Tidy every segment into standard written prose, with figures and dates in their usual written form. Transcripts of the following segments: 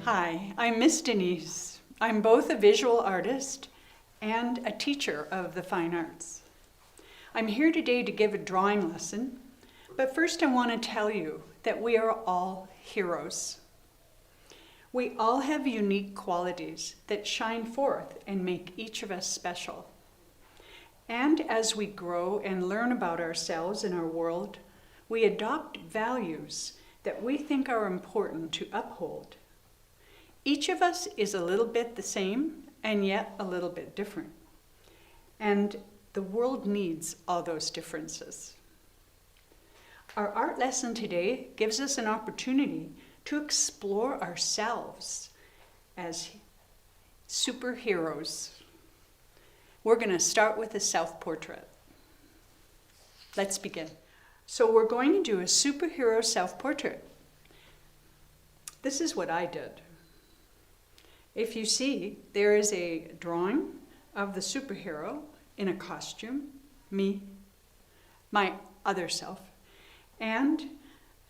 Hi, I'm Miss Denise. I'm both a visual artist and a teacher of the fine arts. I'm here today to give a drawing lesson, but first I want to tell you that we are all heroes. We all have unique qualities that shine forth and make each of us special. And as we grow and learn about ourselves and our world, we adopt values that we think are important to uphold. Each of us is a little bit the same and yet a little bit different. And the world needs all those differences. Our art lesson today gives us an opportunity to explore ourselves as superheroes. We're going to start with a self-portrait. Let's begin. So we're going to do a superhero self-portrait. This is what I did. If you see, there is a drawing of the superhero in a costume, me, my other self, and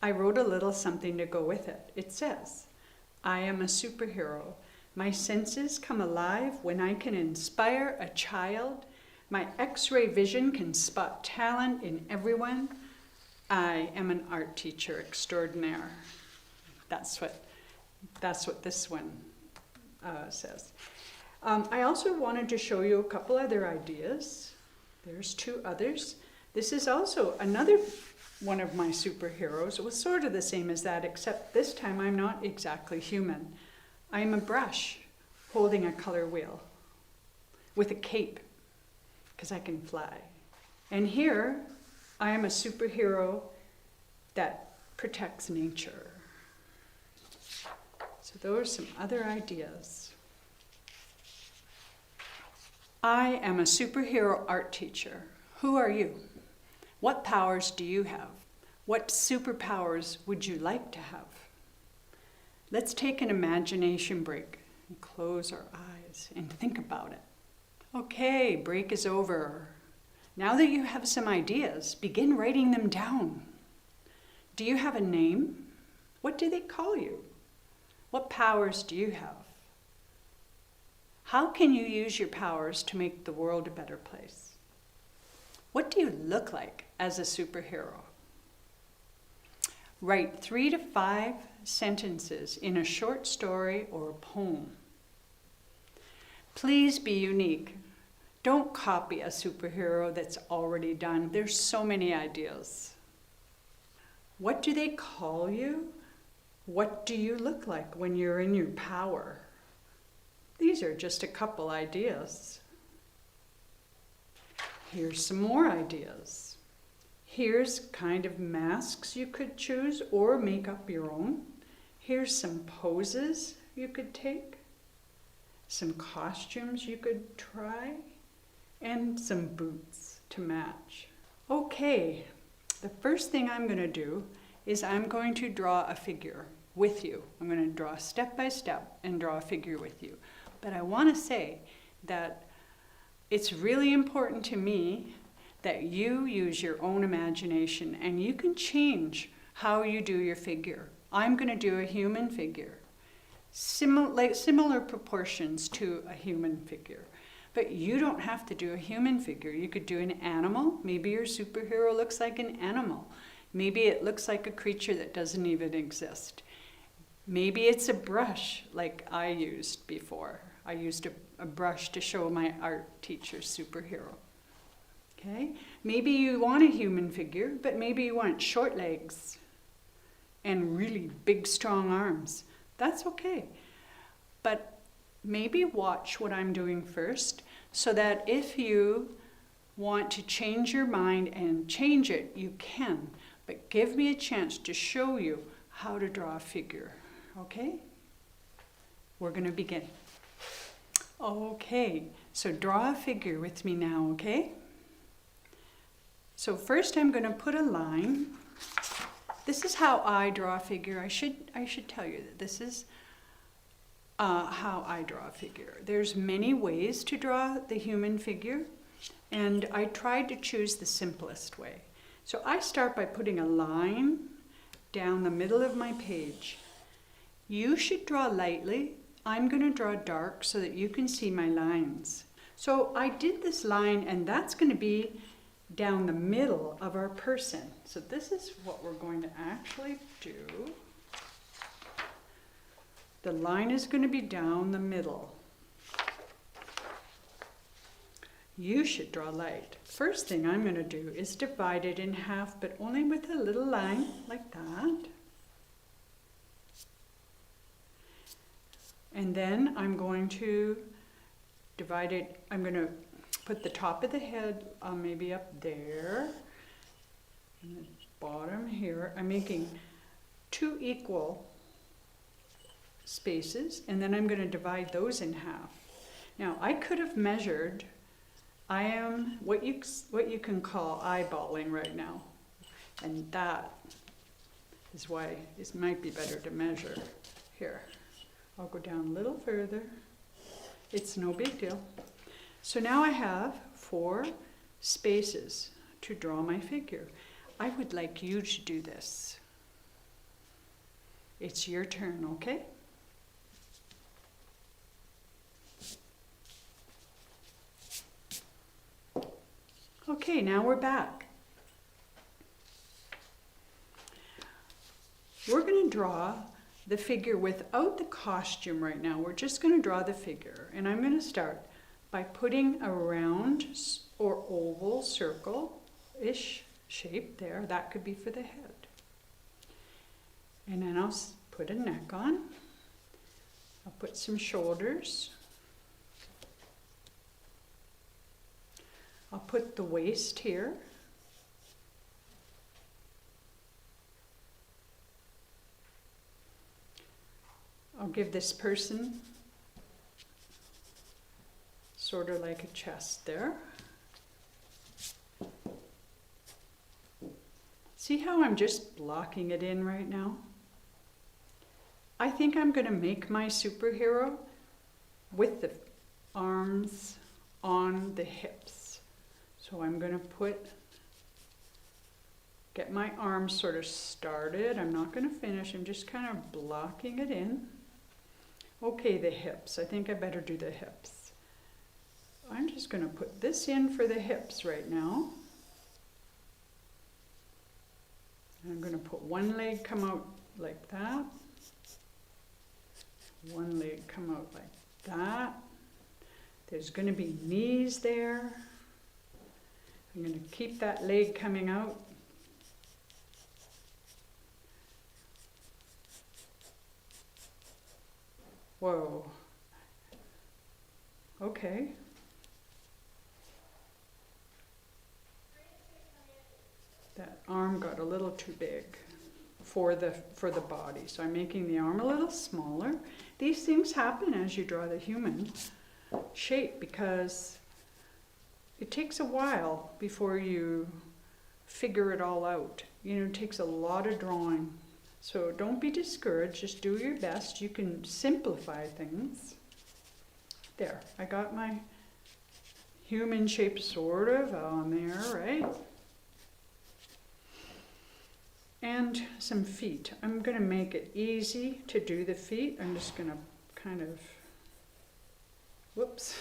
I wrote a little something to go with it. It says, I am a superhero. My senses come alive when I can inspire a child. My X-ray vision can spot talent in everyone. I am an art teacher extraordinaire. That's what this one says. I also wanted to show you a couple other ideas. There's two others. This is also another one of my superheroes. It was sort of the same as that, except this time I'm not exactly human. I'm a brush holding a color wheel with a cape, because I can fly. And here, I am a superhero that protects nature. So those are some other ideas. I am a superhero art teacher. Who are you? What powers do you have? What superpowers would you like to have? Let's take an imagination break and close our eyes and think about it. Okay, break is over. Now that you have some ideas, begin writing them down. Do you have a name? What do they call you? What powers do you have? How can you use your powers to make the world a better place? What do you look like as a superhero? Write 3 to 5 sentences in a short story or a poem. Please be unique. Don't copy a superhero that's already done. There's so many ideas. What do they call you? What do you look like when you're in your power? These are just a couple ideas. Here's some more ideas. Here's kind of masks you could choose or make up your own. Here's some poses you could take, some costumes you could try, and some boots to match. Okay, the first thing I'm going to do is I'm going to draw a figure with you. I'm going to draw step by step and draw a figure with you. But I want to say that it's really important to me that you use your own imagination and you can change how you do your figure. I'm going to do a human figure, similar proportions to a human figure. But you don't have to do a human figure. You could do an animal. Maybe your superhero looks like an animal. Maybe it looks like a creature that doesn't even exist. Maybe it's a brush like I used before. I used a brush to show my art teacher superhero. Okay? Maybe you want a human figure, but maybe you want short legs and really big, strong arms. That's okay. But maybe watch what I'm doing first, so that if you want to change your mind and change it, you can. But give me a chance to show you how to draw a figure. Okay? We're going to begin. Okay, so draw a figure with me now, okay? So first I'm going to put a line. This is how I draw a figure. I should tell you that this is how I draw a figure. There's many ways to draw the human figure, and I tried to choose the simplest way. So I start by putting a line down the middle of my page. You should draw lightly. I'm going to draw dark so that you can see my lines. So I did this line, and that's going to be down the middle of our person. So this is what we're going to actually do. The line is going to be down the middle. You should draw light. First thing I'm going to do is divide it in half, but only with a little line like that. And then I'm going to divide it, I'm going to put the top of the head maybe up there, and the bottom here. I'm making 2 equal spaces, and then I'm going to divide those in half. Now I could have measured. I am what you can call eyeballing right now, and that is why it might be better to measure. Here, I'll go down a little further. It's no big deal. So now I have 4 spaces to draw my figure. I would like you to do this. It's your turn, okay? Okay, now we're back. We're going to draw the figure without the costume right now. We're just going to draw the figure. And I'm going to start by putting a round or oval circle-ish shape there. That could be for the head. And then I'll put a neck on. I'll put some shoulders. I'll put the waist here. I'll give this person sort of like a chest there. See how I'm just blocking it in right now? I think I'm going to make my superhero with the arms on the hips. So I'm going to get my arms sort of started. I'm not going to finish. I'm just kind of blocking it in. Okay, the hips. I think I better do the hips. I'm just going to put this in for the hips right now. I'm going to put one leg come out like that. One leg come out like that. There's going to be knees there. I'm going to keep that leg coming out. Whoa. Okay. That arm got a little too big for the body. So I'm making the arm a little smaller. These things happen as you draw the human shape because it takes a while before you figure it all out. You know, it takes a lot of drawing. So don't be discouraged, just do your best. You can simplify things. There, I got my human shape sort of on there, right? And some feet. I'm going to make it easy to do the feet. I'm just going to kind of, whoops.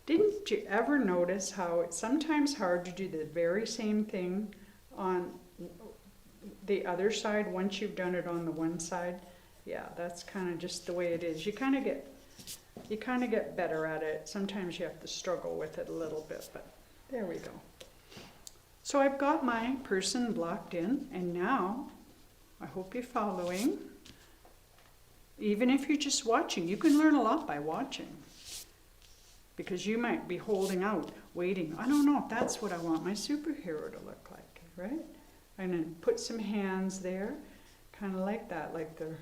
Didn't you ever notice how it's sometimes hard to do the very same thing on the other side once you've done it on the one side. Yeah, that's kind of just the way it is. You kind of get better at it. Sometimes you have to struggle with it a little bit, but there we go. So I've got my person blocked in, and now I hope you're following. Even if you're just watching, you can learn a lot by watching. Because you might be holding out, waiting. I don't know if that's what I want my superhero to look like, right? I'm going to put some hands there, kind of like that, like the...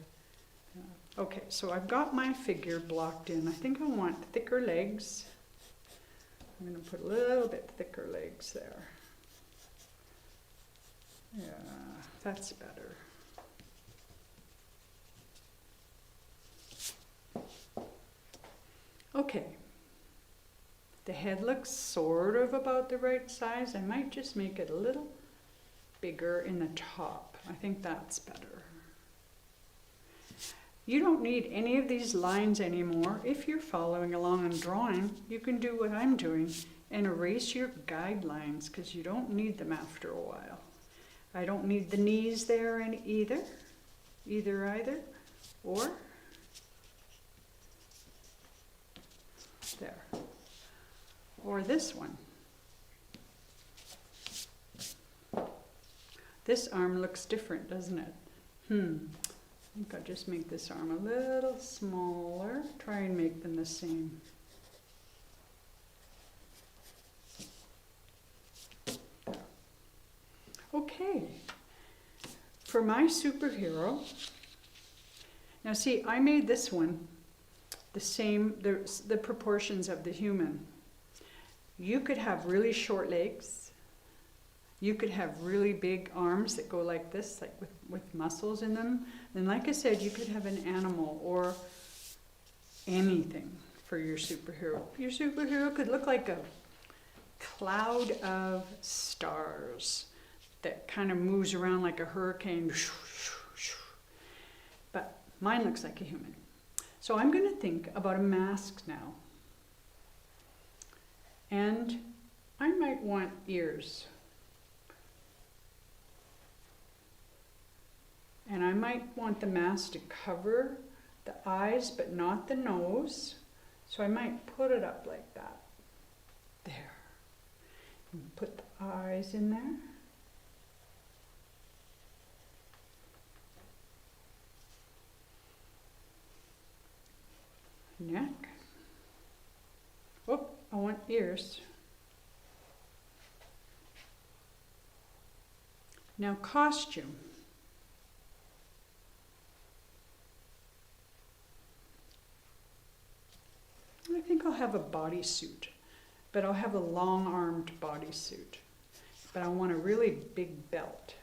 Okay, so I've got my figure blocked in. I think I want thicker legs. I'm going to put a little bit thicker legs there. Yeah, that's better. Okay. The head looks sort of about the right size. I might just make it a little bigger in the top. I think that's better. You don't need any of these lines anymore. If you're following along and drawing, you can do what I'm doing and erase your guidelines because you don't need them after a while. I don't need the knees there either, or there, or this one. This arm looks different, doesn't it? I think I'll just make this arm a little smaller. Try and make them the same. Okay. For my superhero, now see, I made this one the same, the proportions of the human. You could have really short legs. You could have really big arms that go like this, like with muscles in them. And like I said, you could have an animal or anything for your superhero. Your superhero could look like a cloud of stars that kind of moves around like a hurricane. But mine looks like a human. So I'm going to think about a mask now. And I might want ears. And I might want the mask to cover the eyes, but not the nose. So I might put it up like that. There. And put the eyes in there. Neck. Oh, I want ears. Now costume. I think I'll have a bodysuit, but I'll have a long-armed bodysuit. But I want a really big belt.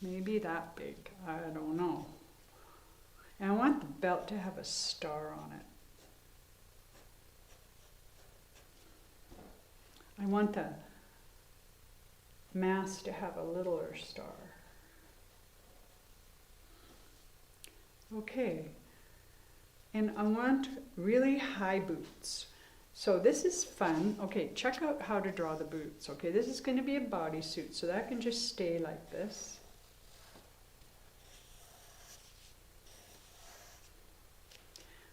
Maybe that big, I don't know. And I want the belt to have a star on it. I want the mask to have a littler star. Okay. And I want really high boots. So this is fun. Okay, check out how to draw the boots. Okay, this is going to be a bodysuit, so that can just stay like this.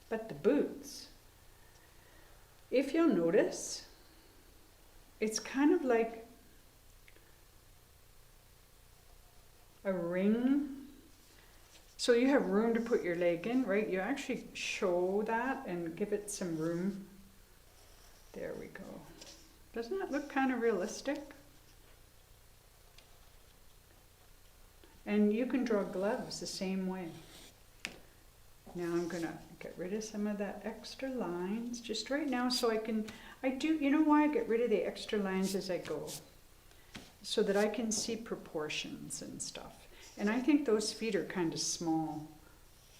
But the boots, if you'll notice, it's kind of like a ring. So you have room to put your leg in, right? You actually show that and give it some room. There we go. Doesn't that look kind of realistic? And you can draw gloves the same way. Now I'm gonna get rid of some of that extra lines just right now so you know why I get rid of the extra lines as I go? So that I can see proportions and stuff. And I think those feet are kind of small.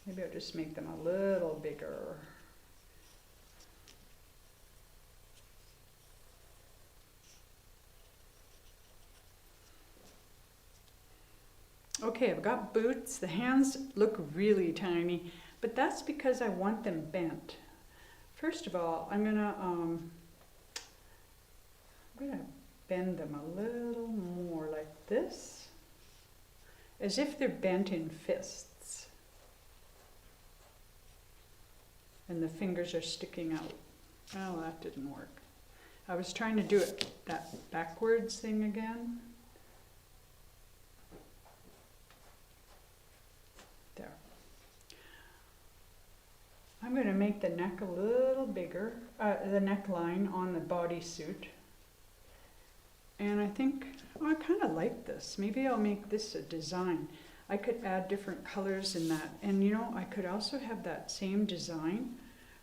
Maybe I'll just make them a little bigger. Okay, I've got boots. The hands look really tiny, but that's because I want them bent. First of all, I'm gonna I'm going to bend them a little more like this, as if they're bent in fists. And the fingers are sticking out. Oh, that didn't work. I was trying to do it, that backwards thing again. There. I'm going to make the neck a little bigger, the neckline on the bodysuit. And I think, oh, I kind of like this. Maybe I'll make this a design. I could add different colors in that. And you know, I could also have that same design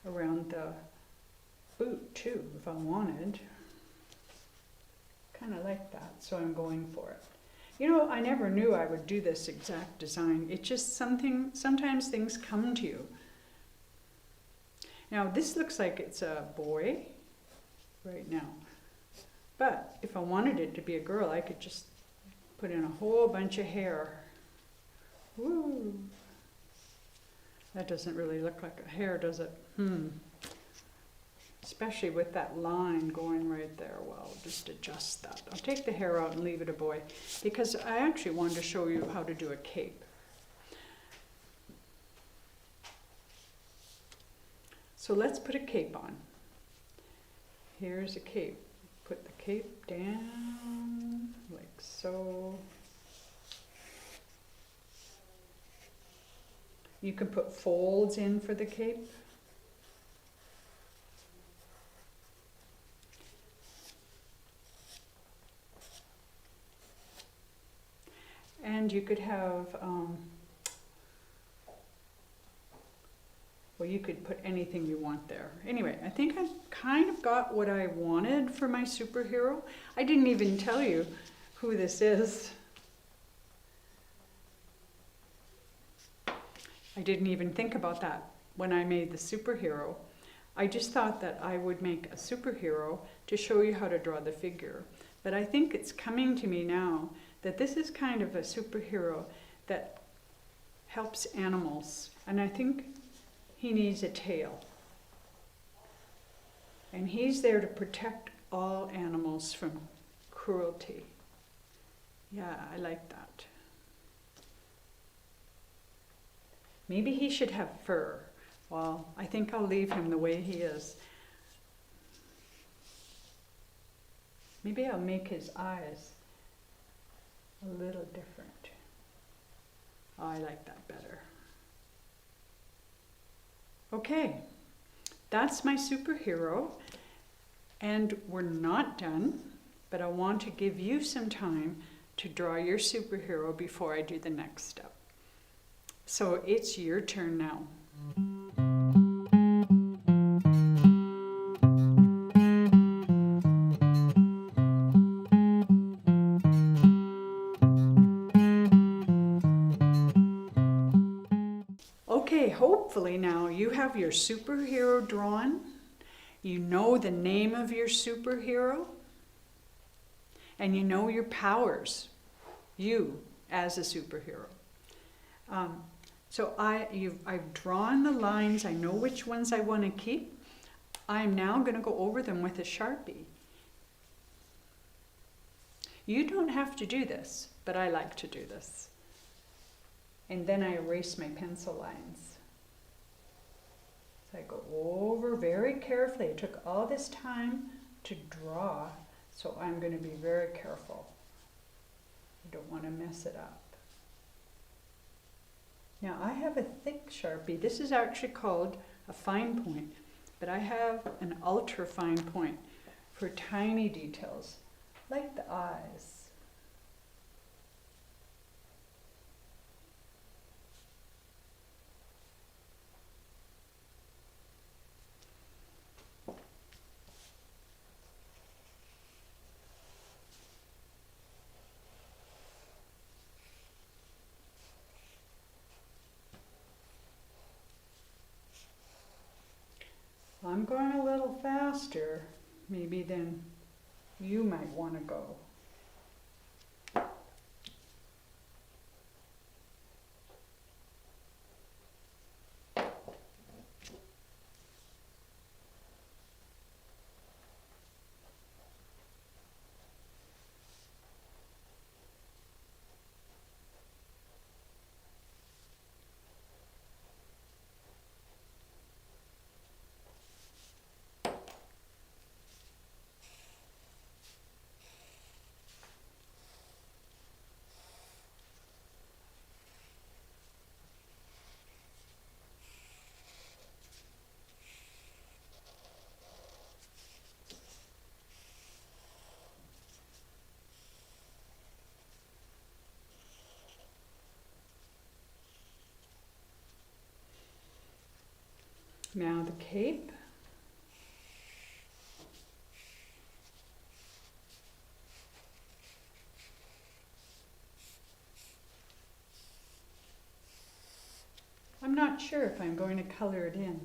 around the boot too, if I wanted. Kind of like that, so I'm going for it. You know, I never knew I would do this exact design. It's just something, sometimes things come to you. Now this looks like it's a boy right now. But if I wanted it to be a girl, I could just put in a whole bunch of hair. Woo! That doesn't really look like a hair, does it? Especially with that line going right there. Well, just adjust that. I'll take the hair out and leave it a boy, because I actually wanted to show you how to do a cape. So let's put a cape on. Here's a cape. Put the cape down like so. You can put folds in for the cape. And you could have, well, you could put anything you want there. Anyway, I think I've kind of got what I wanted for my superhero. I didn't even tell you who this is. I didn't even think about that when I made the superhero. I just thought that I would make a superhero to show you how to draw the figure. But I think it's coming to me now that this is kind of a superhero that helps animals. And I think he needs a tail. And he's there to protect all animals from cruelty. Yeah, I like that. Maybe he should have fur. Well, I think I'll leave him the way he is. Maybe I'll make his eyes a little different. Oh, I like that better. Okay, that's my superhero. And we're not done, but I want to give you some time to draw your superhero before I do the next step. So it's your turn now. Okay, hopefully now you have your superhero drawn. You know the name of your superhero. And you know your powers, you as a superhero. So I've drawn the lines. I know which ones I want to keep. I'm now going to go over them with a Sharpie. You don't have to do this, but I like to do this. And then I erase my pencil lines. So I go over very carefully. It took all this time to draw, so I'm going to be very careful. I don't want to mess it up. Now I have a thick Sharpie. This is actually called a fine point, but I have an ultra fine point for tiny details, like the eyes. I'm going a little faster, maybe, than you might want to go. Now the cape. I'm not sure if I'm going to color it in.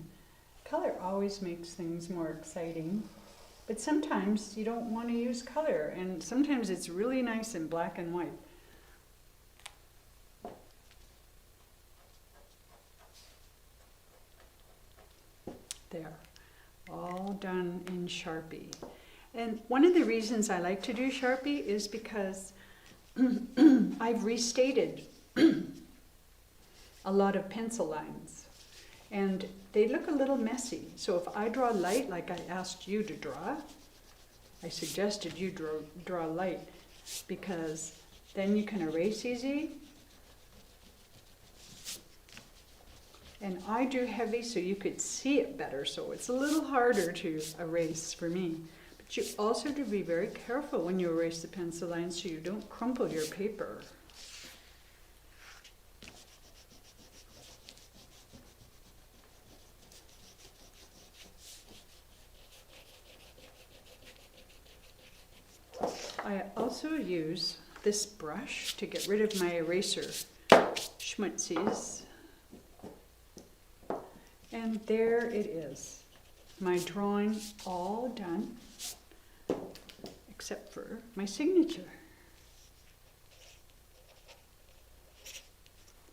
Color always makes things more exciting, but sometimes you don't want to use color, and sometimes it's really nice in black and white. There, all done in Sharpie. And one of the reasons I like to do Sharpie is because I've restated a lot of pencil lines, and they look a little messy. So if I draw light like I asked you to draw, I suggested you draw light, because then you can erase easy. And I drew heavy so you could see it better, so it's a little harder to erase for me. But you also have to be very careful when you erase the pencil lines so you don't crumple your paper. I also use this brush to get rid of my eraser schmutzies. And there it is, my drawing all done, except for my signature.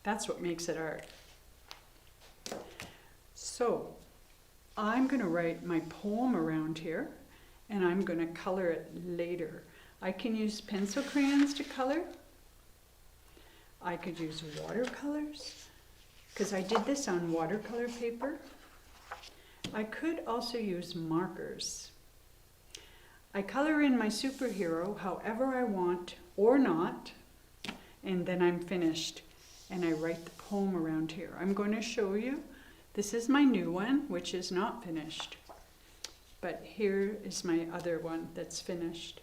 That's what makes it art. So, I'm going to write my poem around here, and I'm going to color it later. I can use pencil crayons to color. I could use watercolors, because I did this on watercolor paper. I could also use markers. I color in my superhero however I want or not, and then I'm finished, and I write the poem around here. I'm going to show you. This is my new one, which is not finished, but here is my other one that's finished.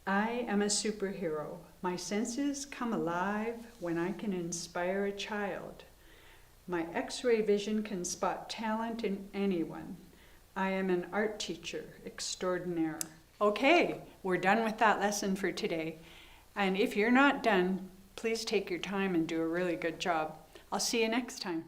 I am a superhero. My senses come alive when I can inspire a child. My X-ray vision can spot talent in anyone. I am an art teacher extraordinaire. Okay, we're done with that lesson for today. And if you're not done, please take your time and do a really good job. I'll see you next time.